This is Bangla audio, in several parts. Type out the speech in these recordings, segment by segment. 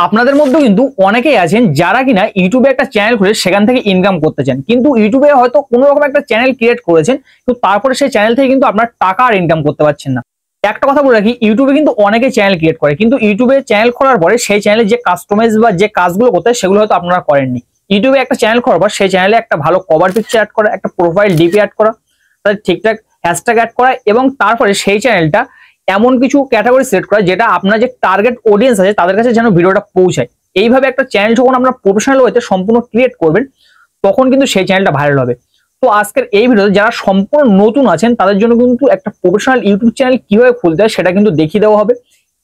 আপনাদের মধ্যে কিন্তু অনেকেই আছেন যারা কিনা ইউটিউবে একটা চ্যানেল খুলে সেখান থেকে ইনকাম করতে চান, কিন্তু ইউটিউবে হয়তো কোনো রকম একটা চ্যানেল ক্রিয়েট করেছেন, কিন্তু তারপরে সেই চ্যানেল থেকে কিন্তু আপনার টাকা আর ইনকাম করতে পারছেন না। একটা কথা বলে রাখি, ইউটিউবে কিন্তু অনেকে চ্যানেল ক্রিয়েট করে, কিন্তু ইউটিউবে চ্যানেল খোলার পরে সেই চ্যানেলে যে কাস্টমাইজ বা যে কাজগুলো করতে হয় সেগুলো হয়তো আপনারা করেননি। ইউটিউবে একটা চ্যানেল খোলার পর সেই চ্যানেলে একটা ভালো কভার পিকচার অ্যাড করা, একটা প্রোফাইল ডিপি অ্যাড করা, তাদের ঠিকঠাক হ্যাশট্যাগ অ্যাড করা, এবং তারপরে সেই চ্যানেলটা এমন কিছু ক্যাটাগরি সিলেক্ট করা যেটা আপনার যে টার্গেট অডিয়েন্স আছে তাদের কাছে যেন ভিডিওটা পৌঁছায়। এইভাবে একটা চ্যানেল যখন আপনারা প্রফেশনাল ওয়েতে সম্পূর্ণ ক্রিয়েট করবেন তখন কিন্তু সেই চ্যানেলটা ভাইরাল হবে। তো আজকের এই ভিডিওতে যারা সম্পূর্ণ নতুন আছেন তাদের জন্য কিন্তু একটা প্রফেশনাল ইউটিউব চ্যানেল কিভাবে খুলতে হয় সেটা কিন্তু দেখিয়ে দেওয়া হবে,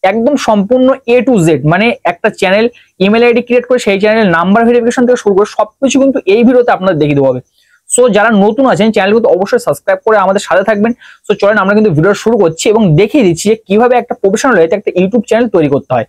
একদম সম্পূর্ণ A to Z। মানে একটা চ্যানেল ইমেল আইডি ক্রিয়েট করে সেই চ্যানেল নাম্বার ভেরিফিকেশন থেকে শুরু করে সবকিছু কিন্তু এই ভিডিওতে আপনাদের দেখিয়ে দেওয়া হবে। সো যারা নতুন আছেন চ্যানেলগুলো অবশ্যই সাবস্ক্রাইব করে আমাদের সাথে থাকবেন। সো চলেন আমরা কিন্তু ভিডিও শুরু করছি এবং দেখিয়ে দিচ্ছি যে কিভাবে একটা প্রফেশনাল ওয়েতে একটা ইউটিউব চ্যানেল তৈরি করতে হয়।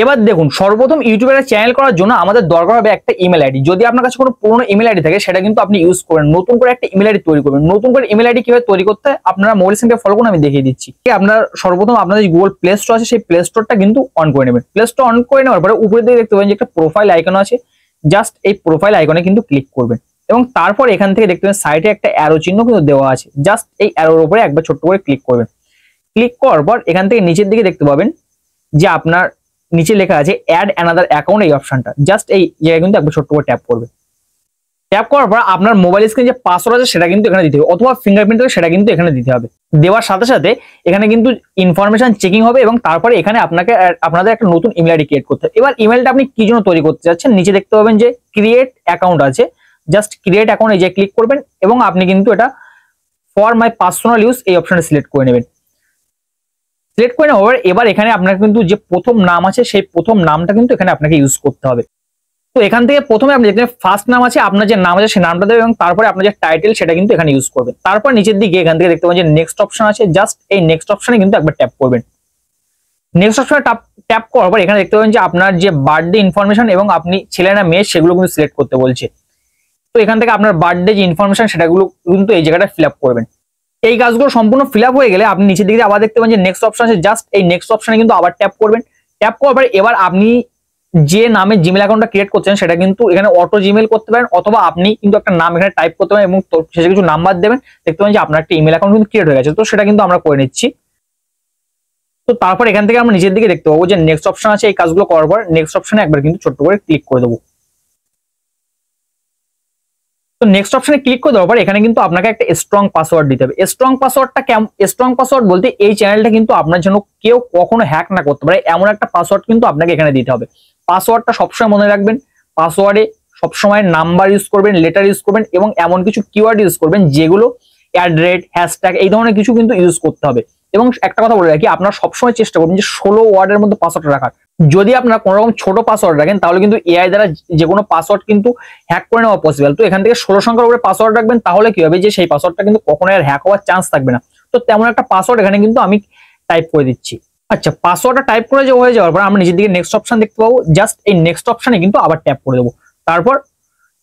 এবার দেখুন, সর্বপ্রথম ইউটিউবের চ্যানেল করার জন্য আমাদের দরকার হবে একটা ইমেল আইডি। যদি আপনার কাছে কোনো পুরনো ইমেল আইডি থাকে সেটা কিন্তু আপনি ইউজ করেন, নতুন করে একটা ইমেল আইডি তৈরি করবেন। নতুন করে ইমেল আইডি কিভাবে তৈরি করতে হয় আপনারা মোবাইল স্ক্রিনে ফলো করুন, আমি দেখিয়ে দিচ্ছি। আপনারা সর্বপ্রথম আপনাদের যে গুগল প্লে স্টোর আছে সেই প্লে স্টোরটা কিন্তু অন করে নেবেন। প্লে স্টোর অন করে নেওয়ার পরে উপরে দিকে দেখতে পাবেন যে একটা প্রোফাইল আইকন আছে, জাস্ট এই প্রোফাইল আইকনে কিন্তু ক্লিক করবেন এবং তারপর এখান থেকে দেখতে পাবেন সাইডে একটা অ্যারো চিহ্ন কিন্তু দেওয়া আছে, জাস্ট এই অ্যারোর উপরে একবার ছোট্ট করে ক্লিক করবেন। ক্লিক করার পর এখান থেকে নিচের দিকে দেখতে পাবেন যে আপনার নিচে লেখা আছে অ্যাড অ্যানাদার অ্যাকাউন্ট, এই অপশনটা জাস্ট এই জায়গায় কিন্তু একবার ছোট্ট করে ট্যাপ করবে। ট্যাপ করার পর আপনার মোবাইল স্ক্রিনে যে পাসওয়ার্ড আছে সেটা কিন্তু এখানে দিতে হবে, অথবা ফিঙ্গারপ্রিন্ট আছে সেটা কিন্তু এখানে দিতে হবে। দেওয়ার সাথে সাথে এখানে কিন্তু ইনফরমেশন চেকিং হবে এবং তারপরে এখানে আপনাদের একটা নতুন ইমেল আইডি ক্রিয়েট করতে হবে। এবার ইমেলটা আপনি কি জন্য তৈরি করতে যাচ্ছেন নিচে দেখতে পাবেন যে ক্রিয়েট অ্যাকাউন্ট আছে, জাস্ট ক্রিয়েট অ্যাকাউন্ট এই যে ক্লিক করবেন এবং আপনি কিন্তু এটা ফর মাই পার্সোনাল ইউজ এই অপশনে সিলেক্ট করে নেবেন। সিলেক্ট করে নেওয়ার এবার এখানে আপনার কিন্তু যে প্রথম নাম আছে সেই প্রথম নামটা কিন্তু এখানে আপনাকে ইউজ করতে হবে। তো এখান থেকে প্রথমে আপনি যেখানে ফার্স্ট নাম আছে আপনার যে নাম আছে সেই নামটা দেবেন এবং তারপরে আপনার যে টাইটেল সেটা কিন্তু এখানে ইউজ করবেন। তারপর নিচের দিকে এখান থেকে দেখতে পাবেন যে নেক্সট অপশন আছে, জাস্ট এই নেক্সট অপশনে কিন্তু একবার ট্যাপ করবেন। নেক্সট অপশনে ট্যাপ করার পর এখানে দেখতে পাবেন যে আপনার যে বার্থডে ইনফরমেশন এবং আপনি ছেলে না মেয়ে সেগুলো কিন্তু সিলেক্ট করতে বলছে। তো এখান থেকে আপনার বার্থডে যে ইনফরমেশন সেটাগুলো কিন্তু এই জায়গাটা ফিল আপ করবেন। এই কাজগুলো সম্পূর্ণ ফিল আপ হয়ে গেলে আপনি নিচের দিকে আবার দেখতে পাবেন যে নেক্সট অপশন আছে, জাস্ট এই নেক্সট অপশনে কিন্তু আবার ট্যাপ করবেন। ট্যাপ করার পর এবার আপনি যে নামে জিমেল অ্যাকাউন্টটা ক্রিয়েট করছেন সেটা কিন্তু এখানে অটো জিমেল করতে পারেন, অথবা আপনি কিন্তু একটা নাম এখানে টাইপ করতে পারেন এবং শেষে কিছু নাম্বার দেবেন। দেখতে পাবেন যে আপনার একটা ইমেল অ্যাকাউন্ট কিন্তু ক্রিয়েট হয়ে গেছে। তো সেটা কিন্তু আমরা করে নিচ্ছি। তো তারপর এখান থেকে আমরা নিচের দিকে দেখতে পাবো যে নেক্সট অপশন আছে, এই কাজগুলো করার পর নেক্সট অপশনে একবার কিন্তু ছোট্ট করে ক্লিক করে দেবো। তো নেক্সট অপশনে ক্লিক করে দেওয়ার পর এখানে কিন্তু আপনাকে একটা স্ট্রং পাসওয়ার্ড দিতে হবে। স্ট্রং পাসওয়ার্ডটা স্ট্রং পাসওয়ার্ড বলতে এই চ্যানেলটা কিন্তু আপনার জন্য কেউ কখনো হ্যাক না করতে পারে এমন একটা পাসওয়ার্ড কিন্তু আপনাকে এখানে দিতে হবে। পাসওয়ার্ডটা সবসময় মনে রাখবেন, পাসওয়ার্ডে সবসময় নাম্বার ইউজ করবেন, লেটার ইউজ করবেন এবং এমন কিছু কিওয়ার্ড ইউজ করবেন যেগুলো অ্যাড্রেট, হ্যাশট্যাগ এই ধরনের কিছু কিন্তু ইউজ করতে হবে। এবং একটা কথা বলে রাখি, আপনারা সবসময় চেষ্টা করবেন যে 16 ওয়ার্ডের মধ্যে পাসওয়ার্ড রাখার। যদি আপনারা কোনো রকম ছোট পাসওয়ার্ড রাখেন তাহলে কিন্তু এআই দ্বারা যে কোনো পাসওয়ার্ড কিন্তু হ্যাক করে নেওয়া পসিবল। তো এখান থেকে 16 সংখ্যার উপরে পাসওয়ার্ড রাখবেন, তাহলে কি হবে যে সেই পাসওয়ার্ডটা কিন্তু কখনোই আর হ্যাক হওয়ার চান্স থাকবে না। তো তেমন একটা পাসওয়ার্ড এখানে কিন্তু আমি টাইপ করে দিচ্ছি। আচ্ছা, পাসওয়ার্ডটা টাইপ করে হয়ে যাওয়ার পর আমরা নিচের দিকে নেক্সট অপশন দেখতে পাবো, জাস্ট এই নেক্সট অপশনে কিন্তু আবার ট্যাপ করে দেবো। তারপর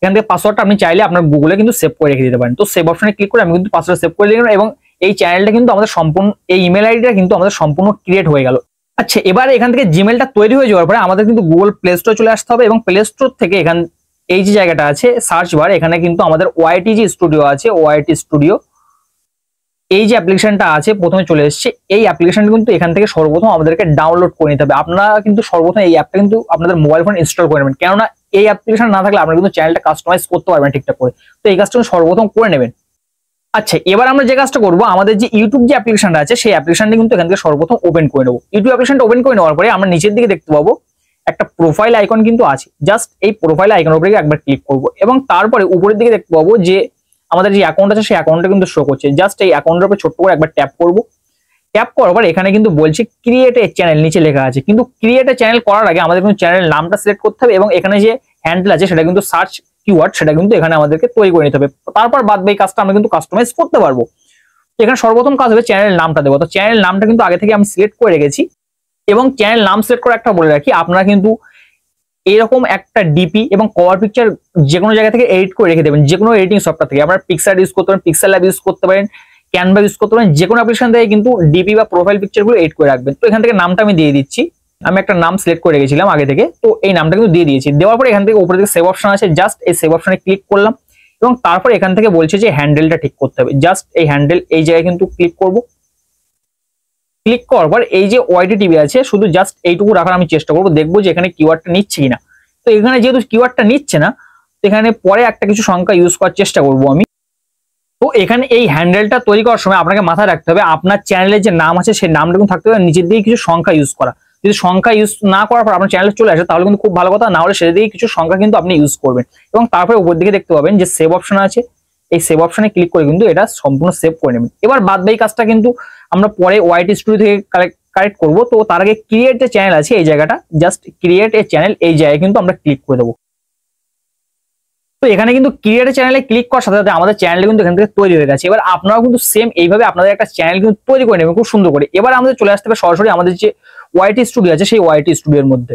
এখান থেকে পাসওয়ার্ডটা আপনি চাইলে আপনার গুগলে কিন্তু সেভ করে রেখে দিতে পারেন। তো সেভ অপশনে ক্লিক করে আমি কিন্তু পাসওয়ার্ড সেভ করে দিলাম এবং এই চ্যানেলটা কিন্তু আমাদের সম্পূর্ণ, এই ইমেল আইডিটা কিন্তু আমাদের সম্পূর্ণ ক্রিয়েট হয়ে গেল। আচ্ছা, এবার এখান থেকে জিমেলটা তৈরি হয়ে যাওয়ার পরে আমাদের কিন্তু গুগল প্লে স্টোরে চলে আসতে হবে এবং প্লে স্টোর থেকে এই যে জায়গাটা আছে সার্চ বার, এখানে কিন্তু আমাদের ওয়াইটিজি স্টুডিও আছে, ওয়াইটি স্টুডিও এই যে অ্যাপ্লিকেশনটা আছে প্রথমে চলে এসেছে। এই অ্যাপ্লিকেশনটা কিন্তু এখান থেকে সর্বপ্রথম আমাদেরকে ডাউনলোড করে নিতে হবে। আপনারা কিন্তু সর্বপ্রথম এই অ্যাপটা কিন্তু আপনাদের মোবাইল ফোন ইনস্টল করে নেবেন, কেননা এই অ্যাপ্লিকেশন না থাকলে আপনারা কিন্তু চ্যানেলটা কাস্টমাইজ করতে পারবেন ঠিকঠাক করে। তো এই কাজটা সর্বপ্রথম করে নেবেন। আচ্ছা, এবার আমরা যে কাজটা করবো, আমাদের যে ইউটিউব যে অ্যাপ্লিকেশনটা আছে সেই অ্যাপ্লিকেশনটা কিন্তু এখান থেকে সর্বপ্রথম ওপেন করে নেবো। ইউটিউব অ্যাপ্লিকেশনটা ওপেন করে নেওয়ার পরে আমরা নিচের দিকে দেখতে পাবো একটা প্রোফাইল আইকন কিন্তু আছে, জাস্ট এই প্রোফাইল আইকনের উপরে একবার ক্লিক করবো এবং তারপরে উপরের দিকে দেখতে পাবো যে আমাদের যে অ্যাকাউন্ট আছে সেই অ্যাকাউন্টটা কিন্তু শো করছে। জাস্ট এই অ্যাকাউন্টের উপরে ছোট্ট করে একবার ট্যাপ করবো। ট্যাপ করার পর এখানে কিন্তু বলছে ক্রিয়েট এ চ্যানেল নিচে লেখা আছে, কিন্তু ক্রিয়েট এ চ্যানেল করার আগে আমাদের কিন্তু চ্যানেলের নামটা সিলেক্ট করতে হবে এবং এখানে যে হ্যান্ডেল আছে সেটা কিন্তু সার্চ কিওয়ার্ড সেটা কিন্তু এখানে আমাদেরকে তৈরি করে নিতে হবে। তারপর বাদ বাকি কাজটা আমরা কিন্তু কাস্টমাইজ করতে পারবো। এখানে সর্বপ্রথম কাজ হবে চ্যানেলের নামটা দেবো। তো চ্যানেল নামটা কিন্তু আগে থেকে আমি সিলেক্ট করে রেখেছি এবং চ্যানেল নাম সিলেক্ট করে একটা বলে রাখি, আপনারা কিন্তু এরকম একটা ডিপি এবং কভার পিকচার যে কোনো জায়গা থেকে এডিট করে রেখে দেবেন, যে কোনো এডিটিং সফটওয়্যার থেকে। আপনারা পিক্সার ইউজ করতে পারেন, পিক্সেল ল্যাব ইউজ করতে পারেন, ক্যানভা ইউজ করতে পারেন, যে কোনো অ্যাপ্লিকেশন থেকে কিন্তু ডিপি বা প্রোফাইল পিকচারগুলো এডিট করে রাখবেন। তো এখান থেকে নামটা আমি দিয়ে দিচ্ছি, আমি একটা নাম সিলেক্ট করে রেখেছিলাম আগে থেকে, তো এই নামটা কিন্তু দিয়ে দিয়েছি। দেওয়ার পরে এখান থেকে উপরে দিকে সেভ অপশন আছে, জাস্ট এই সেভ অপশনে ক্লিক করলাম এবং তারপর এখান থেকে বলছে যে হ্যান্ডেলটা ঠিক করতে হবে। জাস্ট এই হ্যান্ডেল এই জায়গায় কিন্তু ক্লিক করব। ক্লিক করার পর এই যে ওয়াইটি টিভি আছে শুধু জাস্ট এইটুকু রাখার আমি চেষ্টা করবো, দেখবো যে এখানে কিওয়ার্ডটা নিচ্ছে কিনা। তো এখানে যেহেতু কিওয়ার্ডটা নিচ্ছে না, তো এখানে পরে একটা কিছু সংখ্যা ইউজ করার চেষ্টা করবো আমি। তো এখানে এই হ্যান্ডেলটা তৈরি করার সময় আপনাকে মাথায় রাখতে হবে আপনার চ্যানেলের যে নাম আছে সেই নামটা কিন্তু থাকতে হবে, নিচের দিকে কিছু সংখ্যা ইউজ করা। যদি সংখ্যা ইউজ না করার পর আপনার চ্যানেলে চলে আসে তাহলে কিন্তু খুব ভালো কথা, না হলে সেটা দিকে কিছু সংখ্যা কিন্তু আপনি ইউজ করবেন। এবং তারপরে উপর দিকে দেখতে পাবেন যে সেভ অপশন আছে, এই সেভ অপশনে ক্লিক করে কিন্তু এটা সম্পূর্ণ সেভ করে নেবেন। এবার বাদ বাকি কাজটা কিন্তু আমরা পরে ওয়াইটি স্টুডিও থেকে কালেক্ট করবো। তো তার আগে ক্রিয়েট এ চ্যানেল আছে এই জায়গাটা, জাস্ট ক্রিয়েট এ চ্যানেল এই জায়গায় কিন্তু আমরা ক্লিক করে দেবো। তো এখানে কিন্তু ক্রিয়েট চ্যানেলে ক্লিক করার সাথে সাথে আমাদের চ্যানেল কিন্তু এখান থেকে তৈরি হয়ে গেছে। এবার আপনারাও কিন্তু সেম এইভাবে আপনাদের একটা চ্যানেল কিন্তু তৈরি করে নেবেন খুব সুন্দর করে। এবার আমাদের চলে আসতে হবে সরাসরি আমাদের যে ওয়াইটি স্টুডিও আছে সেই ওয়াইটি স্টুডিওর মধ্যে।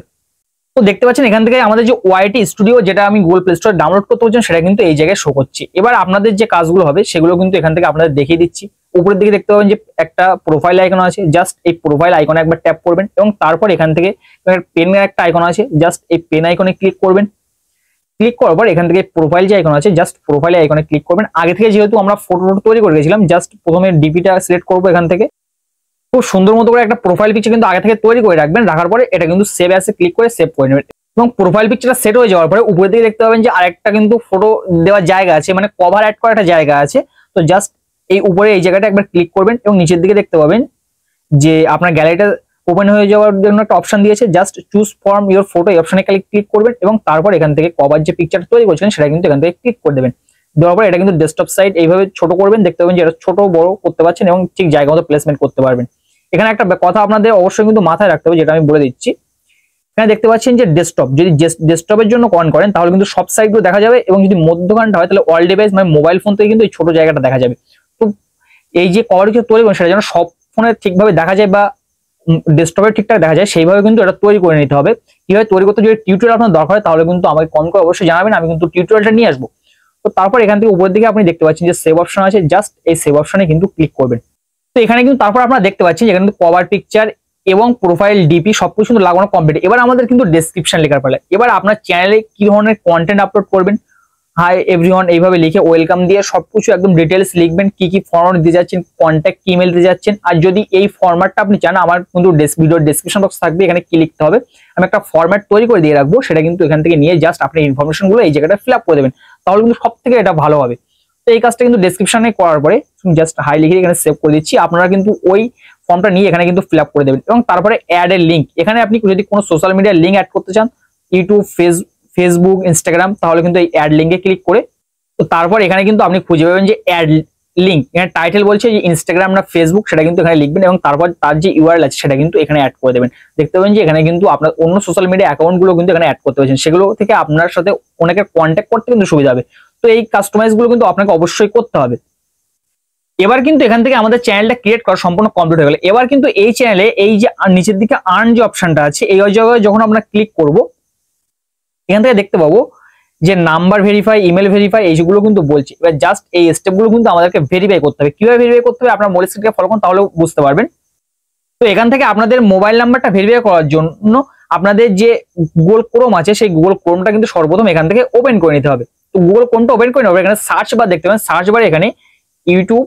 তো দেখতে পাচ্ছেন এখান থেকে আমাদের যে ওয়াইটি স্টুডিও যেটা আমি গুগল প্লে স্টোরে ডাউনলোড করতে বলছেন সেটা কিন্তু এই জায়গায় শো করছে। এবার আপনাদের যে কাজগুলো হবে সেগুলো কিন্তু এখান থেকে আপনাদের দেখিয়ে দিচ্ছি। উপরের দিকে দেখতে পাবেন যে একটা প্রোফাইল আইকন আছে, জাস্ট এই প্রোফাইল আইকনে একবার ট্যাপ করবেন এবং তারপর এখান থেকে পেনের একটা আইকন আছে, জাস্ট এই পেন আইকনে ক্লিক করবেন। ক্লিক করার পর এখান থেকে প্রোফাইল যে আইকন আছে জাস্ট প্রোফাইল আইকনে ক্লিক করবেন। আগে থেকে যেহেতু আমরা ফটো তৈরি করে গেছিলাম, জাস্ট প্রথমে ডিপিটা সিলেক্ট করবো এখান থেকে। খুব সুন্দর মতো করে একটা প্রোফাইল পিকচার কিন্তু আগে থেকে তৈরি করে রাখবেন, রাখার পরে এটা কিন্তু সেভ অ্যাসে ক্লিক করে সেভ করে নেবেন। এবং প্রোফাইল পিকচারটা সেট হয়ে যাওয়ার পরে উপরের দিকে দেখতে পাবেন যে আরেকটা কিন্তু ফটো দেওয়ার জায়গা আছে, মানে কভার অ্যাড করার একটা জায়গা আছে। তো জাস্ট এই উপরে এই জায়গাটা একবার ক্লিক করবেন এবং নিচের দিকে দেখতে পাবেন যে আপনার গ্যালারিটা ওপেন হয়ে যাওয়ার জন্য একটা অপশন দিয়েছে, just choose from your photo এই অপশনে ক্লিক করবেন এবং তারপর এখান থেকে কভার যে পিকচারটা তৈরি করছেন সেটা কিন্তু এখান থেকে ক্লিক করে দেবেন। দেওয়ার পর এটা কিন্তু ডেস্কটপ সাইড এইভাবে ছোট করবেন, দেখতে পাবেন যে এটা ছোট বড় করতে পারছেন এবং ঠিক জায়গা মতো প্লেসমেন্ট করতে পারবেন। এখানে একটা কথা আপনাদের অবশ্যই কিন্তু মাথায় রাখতে হবে, যেটা আমি বলে দিচ্ছি। এখানে দেখতে পাচ্ছেন যে ডেস্কটপ, যদি ডেস্কটপের জন্য অন করেন তাহলে কিন্তু সব সাইডগুলো দেখা যাবে এবং যদি মধ্যখানটা হয় তাহলে অল ডিভাইস মানে মোবাইল ফোন থেকে কিন্তু এই ছোট জায়গাটা দেখা যাবে। তো এই যে কভার কিছু তৈরি করেন সেটা যেন সব ফোনে ঠিকভাবে দেখা যায় বা ডেস্কটপে ঠিকঠাক দেখা যায় সেইভাবে কিন্তু এটা তৈরি করে নিতে হবে। কিভাবে তৈরি করতে যদি টিউটোরিয়াল আপনার দরকার হয় তাহলে কিন্তু আমাকে কমেন্ট করে অবশ্যই জানাবেন, আমি কিন্তু টিউটোরিয়ালটা নিয়ে আসবো। তো তারপর এখান থেকে উপরের দিকে আপনি দেখতে পাচ্ছেন যে সেভ অপশন আছে, জাস্ট এই সেভ অপশনে কিন্তু ক্লিক করবেন। তো এখানে কিন্তু তারপর আপনারা দেখতে পাচ্ছেন এখানে কিন্তু কভার পিকচার এবং প্রোফাইল ডিপি সবকিছু কিন্তু লাগানো কমপ্লিট। এবার আমাদের কিন্তু ডেসক্রিপশন লেখার পালা। এবার আপনার চ্যানেলে কি ধরনের কন্টেন্ট আপলোড করবেন, হাই এভরিওয়ান এইভাবে লিখে ওয়েলকাম দিয়ে সবকিছু একদম ডিটেলস লিখবেন, কি কি ফরম্যাট দিয়ে যাচ্ছেন, কন্ট্যাক্ট ইমেল দিয়ে যাচ্ছেন। আর যদি এই ফরম্যাটটা আপনি চান, আমার কিন্তু ভিডিওর ডেসক্রিপশন বক্স থাকবে, এখানে কি লিখতে হবে আমি একটা ফরম্যাট তৈরি করে দিয়ে রাখবো, সেটা কিন্তু এখান থেকে নিয়ে জাস্ট আপনি ইনফরমেশন গুলো এই জায়গাটা ফিল আপ করে দেবেন, তাহলে কিন্তু সব থেকে এটা ভালো হবে। তো এই কাজটা কিন্তু ডেসক্রিপশনে করার পরে জাস্ট হাই লিখে এখানে সেভ করে দিচ্ছি। আপনারা কিন্তু ওই ফর্মটা নিয়ে এখানে কিন্তু ফিল আপ করে দেবেন এবং তারপরে অ্যাড এর লিঙ্ক, এখানে আপনি যদি কোনো সোশ্যাল মিডিয়ার লিঙ্ক অ্যাড করতে চান, ইউটিউব, ফেসবুক, ইনস্টাগ্রাম, তাহলে কিন্তু এই অ্যাড লিঙ্কে ক্লিক করে তো তারপর এখানে কিন্তু আপনি খুঁজে পাবেন যে অ্যাড লিঙ্ক। এখানে টাইটেল বলছে যে ইনস্টাগ্রাম না ফেসবুক, সেটা কিন্তু এখানে লিখবেন এবং তারপর তার যে ইউআরএল আছে সেটা কিন্তু এখানে অ্যাড করে দেবেন। দেখতে পাবেন যে এখানে কিন্তু আপনার অন্য সোশ্যাল মিডিয়া অ্যাকাউন্ট গুলো কিন্তু এখানে অ্যাড করতে পারছেন, সেগুলো থেকে আপনার সাথে অনেকের কন্ট্যাক্ট করতে কিন্তু সুবিধা হবে। তো এই কাস্টমাইজ গুলো কিন্তু আপনাকে অবশ্যই করতে হবে। এবার কিন্তু এখান থেকে আমাদের চ্যানেলটা ক্রিয়েট করা সম্পূর্ণ কমপ্লিট হয়ে গেল। এবার কিন্তু এই চ্যানেলে এই যে নিচের দিকে আর্ন যে অপশনটা আছে এই জায়গায় যখন আমরা ক্লিক করব, এখান থেকে দেখতে পাবো যে নাম্বার ভেরিফাই, ইমেল ভেরিফাই এইগুলো কিন্তু বলছে। এবার জাস্ট এই স্টেপগুলো কিন্তু আমাদেরকে ভেরিফাই করতে হবে। কিভাবে ভেরিফাই করতে হবে আপনার মোবাইল স্ক্রিনকে ফলো করুন, তাহলে বুঝতে পারবেন। তো এখান থেকে আপনাদের মোবাইল নাম্বারটা ভেরিফাই করার জন্য আপনাদের যে গুগল ক্রোম আছে সেই গুগল ক্রোমটা কিন্তু সর্বপ্রথম এখান থেকে ওপেন করে নিতে হবে। তো গুগল ক্রোমটা ওপেন করে নেবে, এখানে সার্চ বার দেখতে পাবেন, সার্চ বারে এখানে ইউটিউব,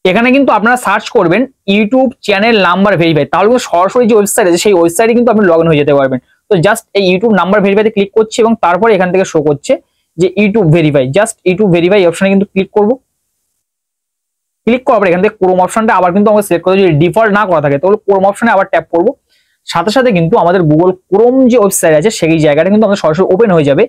এখানে কিন্তু আপনারা সার্চ করবেন ইউটিউব চ্যানেল নাম্বার ভেরিফাই, তাহলে কিন্তু সরাসরি যে ওয়েবসাইট আছে সেই ওয়েবসাইটে কিন্তু আপনি লগ ইন হয়ে যেতে পারবেন। তো জাস্ট এই ইউটিউব নাম্বার ভেরিফাইতে ক্লিক করছি এবং তারপরে এখান থেকে শো করছে যে YouTube verify, just YouTube verify অপশনে কিন্তু ক্লিক করব। ক্লিক করার পর এখান থেকে ক্রোম অপশনটা আবার কিন্তু আমাকে সিলেক্ট করতে হবে, যদি ডিফল্ট না করা থাকে তাহলে ক্রোম অপশনে আবার ট্যাপ করব। সাথে সাথে কিন্তু আমাদের গুগল ক্রোম যে ওয়েবসাইট আছে সেই জায়গাটা কিন্তু আমাদের সরাসরি ওপেন হয়ে যাবে।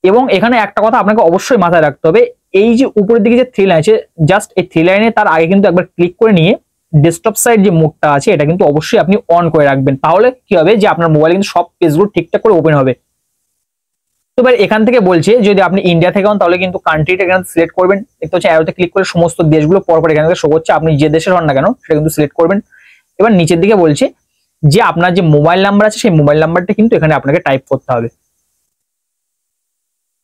এবং এখানে একটা কথা আপনাকে অবশ্যই মাথায় রাখতে হবে, এই যে উপরের দিকে যে থ্রি লাইন আছে জাস্ট এই থ্রি লাইনে তার আগে কিন্তু একবার ক্লিক করে নিয়ে ডেস্কটপ সাইড যে মোডটা আছে এটা কিন্তু অবশ্যই আপনি অন করে রাখবেন, তাহলে কি হবে যে আপনার মোবাইলে কিন্তু সব পেজগুলো ঠিকঠাক করে ওপেন হবে। তো এবার এখান থেকে বলছে যদি আপনি ইন্ডিয়া থেকে হন তাহলে কিন্তু কান্ট্রিটা এখানে সিলেক্ট করবেন, দেখতে হচ্ছে অ্যারোতে ক্লিক করে সমস্ত দেশগুলো পরপর এখান থেকে শো করছে, আপনি যে দেশের হন না কেন সেটা কিন্তু সিলেক্ট করবেন। এবার নিচের দিকে বলছে যে আপনার যে মোবাইল নাম্বার আছে সেই মোবাইল নাম্বারটা কিন্তু এখানে আপনাকে টাইপ করতে হবে।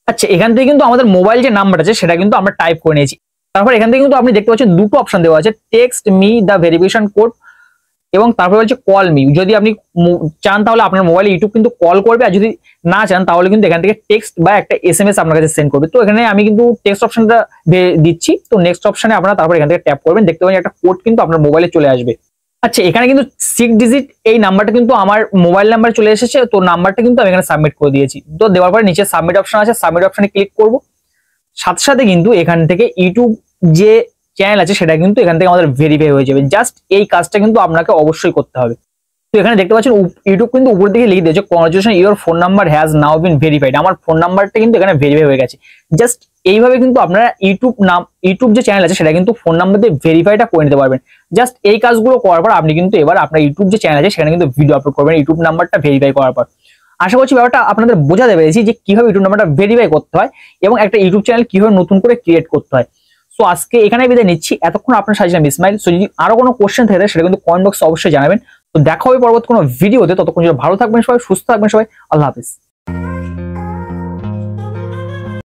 আচ্ছা, এখান থেকে কিন্তু আমাদের মোবাইল যে নাম্বার আছে সেটা কিন্তু আমরা টাইপ করে নিয়েছি। তারপর এখান থেকে কিন্তু আপনি দেখতে পাচ্ছেন দুটো অপশন দেওয়া আছে, text me the verification code এবং তারপরে বলছে কল মি। যদি আপনি চান তাহলে আপনার মোবাইলে ইউটিউব কিন্তু কল করবে, আর যদি না চান তাহলে কিন্তু এখান থেকে টেক্সট বা একটা এসএমএস আপনার কাছে সেন্ড করবে। তো এখানে আমি কিন্তু টেক্সট অপশনটা দিচ্ছি। তো নেক্সট অপশনে আপনারা তারপর এখান থেকে ট্যাপ করবেন, দেখতে পাবেন একটা কোড কিন্তু আপনার মোবাইলে চলে আসবে। আচ্ছা, এখানে কিন্তু 6 ডিজিট এই নাম্বারটা কিন্তু আমার মোবাইল নাম্বার চলে এসেছে। তো নাম্বারটা কিন্তু আমি এখানে সাবমিট করে দিয়েছি। তো দেওয়ার পরে নিচে সাবমিট অপশন আছে, সাবমিট অপশনে ক্লিক করব। সাথে সাথে কিন্তু এখান থেকে ইউটিউব যে চ্যানেল আছে সেটা কিন্তু এখান থেকে আমাদের ভেরিফাই হয়ে যাবে। জাস্ট এই কাজটা কিন্তু আপনাকে অবশ্যই করতে হবে। তো এখানে দেখতে পাচ্ছেন ইউটিউব কিন্তু উপর দিকে লিখে দিয়েছে congratulation your phone number has now bin verified. আমার ফোন নাম্বারটা কিন্তু এখানে ভেরিফাই হয়ে গেছে। জাস্ট এইভাবে কিন্তু আপনারা ইউটিউব যে চ্যানেল আছে সেটা কিন্তু ফোন নাম্বার দিয়ে ভেরিফাইটা করে নিতে পারবেন। জাস্ট এই কাজগুলো করার পর আপনি কিন্তু এবার আপনার ইউটিউব যে চ্যানেল আছে সেখানে কিন্তু ভিডিও আপলোড করবেন ইউটিউব নাম্বারটা ভেরিফাই করার পর। আশা করছি ব্যাপারটা আপনাদের বোঝাতে পেরেছি যে কিভাবে ইউটিউব নাম্বারটা ভেরিফাই করতে হয় এবং একটা ইউটিউব চ্যানেল কিভাবে নতুন করে ক্রিয়েট করতে হয়। সো আজকে এখানে বিদায় নিচ্ছি। এতক্ষণ আপনার সাথে ছিলাম ইসমাইল। সো যদি আরো কোনো কোশ্চেন থাকে সেটা কিন্তু কমেন্ট বক্সে অবশ্যই জানাবেন। তো দেখা হবে পরবর্তী কোনো ভিডিওতে। ততক্ষণ ভালো থাকবেন সবাই, সুস্থ থাকবেন সবাই। আল্লাহ হাফিজ।